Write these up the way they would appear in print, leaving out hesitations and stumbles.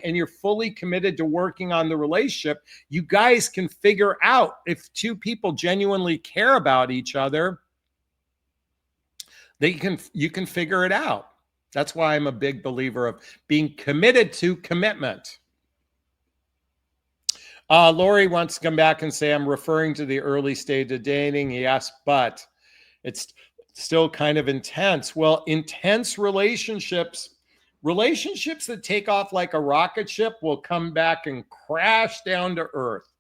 and you're fully committed to working on the relationship, you guys can figure out, if two people genuinely care about each other, you can figure it out. That's why I'm a big believer of being committed to commitment. Lori wants to come back and say, I'm referring to the early stage of dating. Yes, but it's still kind of intense. Well, intense relationships that take off like a rocket ship will come back and crash down to earth.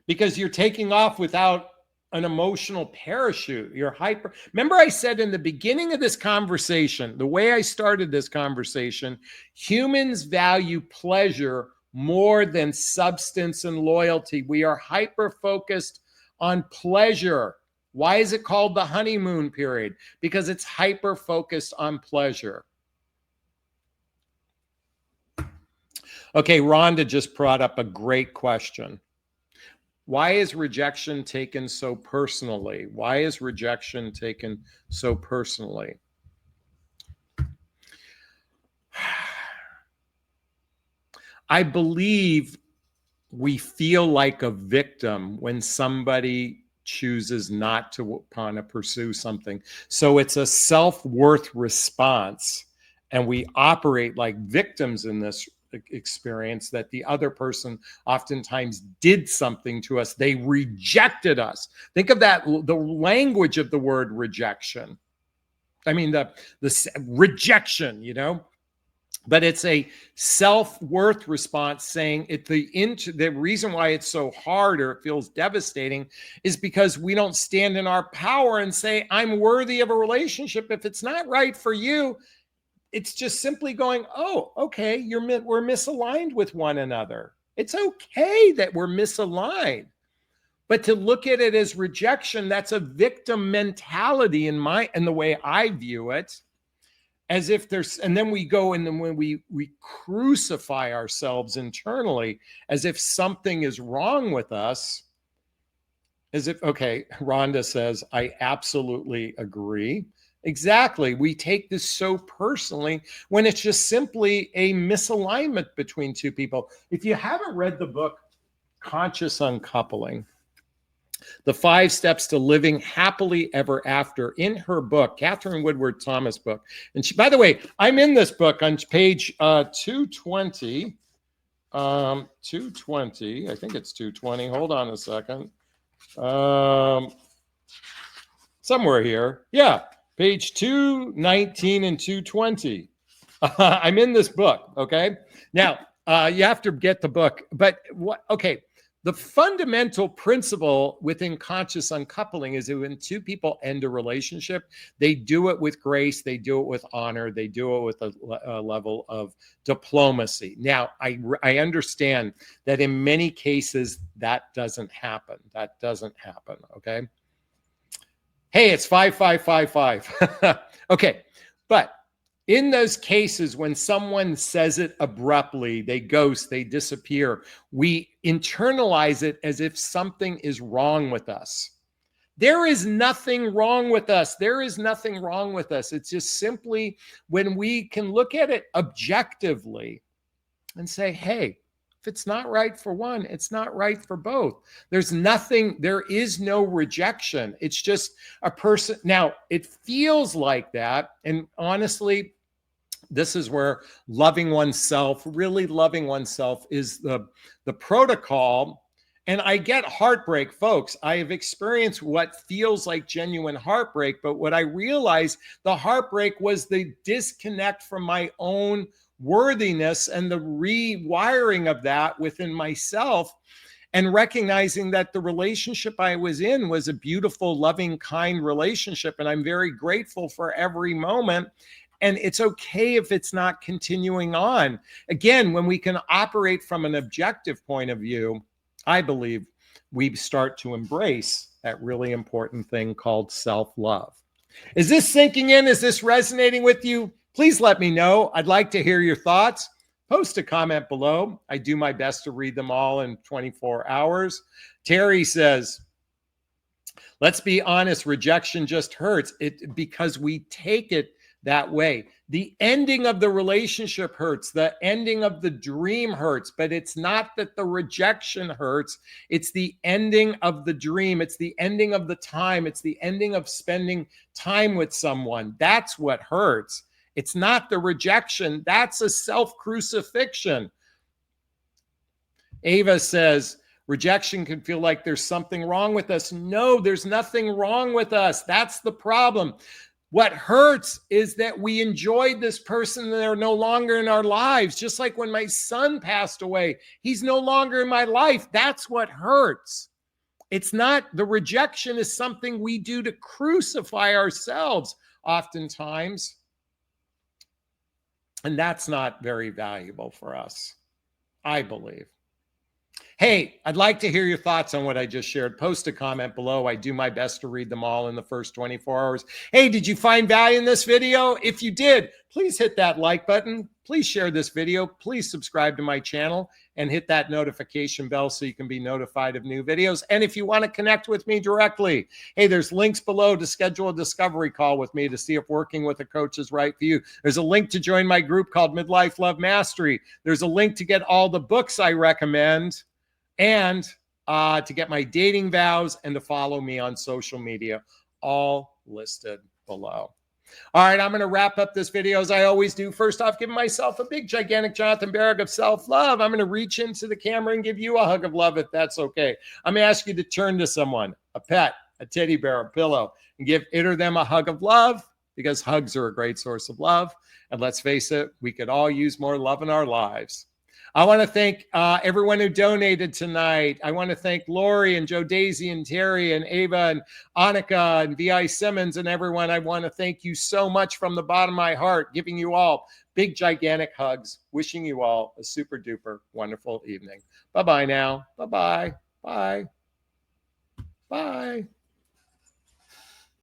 Because you're taking off without an emotional parachute. You're hyper. Remember, I said in the beginning of this conversation, the way I started this conversation, humans value pleasure more than substance and loyalty. We are hyper focused on pleasure. Why is it called the honeymoon period? Because it's hyper focused on pleasure. Okay, Rhonda just brought up a great question. Why is rejection taken so personally? Why is rejection taken so personally? I believe we feel like a victim when somebody chooses not to want to pursue something. So it's a self-worth response, and we operate like victims in this experience, that the other person oftentimes did something to us. They rejected us. Think of that, the language of the word rejection. I mean, the rejection, you know, but it's a self-worth response saying the reason why it's so hard or it feels devastating is because we don't stand in our power and say, I'm worthy of a relationship. If it's not right for you, it's just simply going, oh, okay, we're misaligned with one another. It's okay that we're misaligned. But to look at it as rejection, that's a victim mentality in the way I view it. As if and then we go and then when we crucify ourselves internally as if something is wrong with us, as if, okay, Rhonda says, I absolutely agree. Exactly. We take this so personally when it's just simply a misalignment between two people. If you haven't read the book, Conscious Uncoupling, The 5 Steps to Living Happily Ever After, in her book, Catherine Woodward Thomas book. And she, by the way, I'm in this book on page 220. 220, I think it's 220. Hold on a second. Somewhere here. Yeah, page 219 and 220. I'm in this book, okay? Now, you have to get the book. But what? Okay. The fundamental principle within conscious uncoupling is that when two people end a relationship, they do it with grace, they do it with honor, they do it with a level of diplomacy. Now, I understand that in many cases that doesn't happen. That doesn't happen, okay? Hey, it's 5555. Okay, but in those cases, when someone says it abruptly, they ghost, they disappear, we internalize it as if something is wrong with us. There is nothing wrong with us. There is nothing wrong with us. It's just simply when we can look at it objectively and say, hey, if it's not right for one, it's not right for both. There is no rejection. It's just a person. Now, it feels like that. And honestly, this is where loving oneself, really loving oneself, is the protocol. And I get heartbreak, folks. I have experienced what feels like genuine heartbreak, but what I realized, the heartbreak was the disconnect from my own worthiness and the rewiring of that within myself, and recognizing that the relationship I was in was a beautiful, loving, kind relationship. And I'm very grateful for every moment. And it's okay if it's not continuing on. Again, when we can operate from an objective point of view, I believe we start to embrace that really important thing called self-love. Is this sinking in? Is this resonating with you? Please let me know. I'd like to hear your thoughts. Post a comment below. I do my best to read them all in 24 hours. Terry says, let's be honest, rejection just hurts. Because we take it that way. The ending of the relationship hurts. The ending of the dream hurts, but it's not that the rejection hurts. It's the ending of the dream. It's the ending of the time. It's the ending of spending time with someone. That's what hurts. It's not the rejection. That's a self-crucifixion. Ava says, rejection can feel like there's something wrong with us. No, there's nothing wrong with us. That's the problem. What hurts is that we enjoyed this person and they're no longer in our lives. Just like when my son passed away, he's no longer in my life. That's what hurts. It's not, the rejection is something we do to crucify ourselves oftentimes. And that's not very valuable for us, I believe. Hey, I'd like to hear your thoughts on what I just shared. Post a comment below. I do my best to read them all in the first 24 hours. Hey, did you find value in this video? If you did, please hit that like button. Please share this video. Please subscribe to my channel and hit that notification bell so you can be notified of new videos. And if you want to connect with me directly, hey, there's links below to schedule a discovery call with me to see if working with a coach is right for you. There's a link to join my group called Midlife Love Mastery. There's a link to get all the books I recommend, and to get my dating vows, and to follow me on social media, all listed below. All right, I'm going to wrap up this video as I always do. First off, giving myself a big, gigantic Jonathan Barrick of self-love. I'm going to reach into the camera and give you a hug of love if that's okay. I'm going to ask you to turn to someone, a pet, a teddy bear, a pillow, and give it or them a hug of love, because hugs are a great source of love. And let's face it, we could all use more love in our lives. I want to thank everyone who donated tonight. I want to thank Lori and Joe Daisy and Terry and Ava and Annika and V.I. Simmons and everyone. I want to thank you so much from the bottom of my heart, giving you all big, gigantic hugs, wishing you all a super duper wonderful evening. Bye-bye now. Bye-bye. Bye. Bye.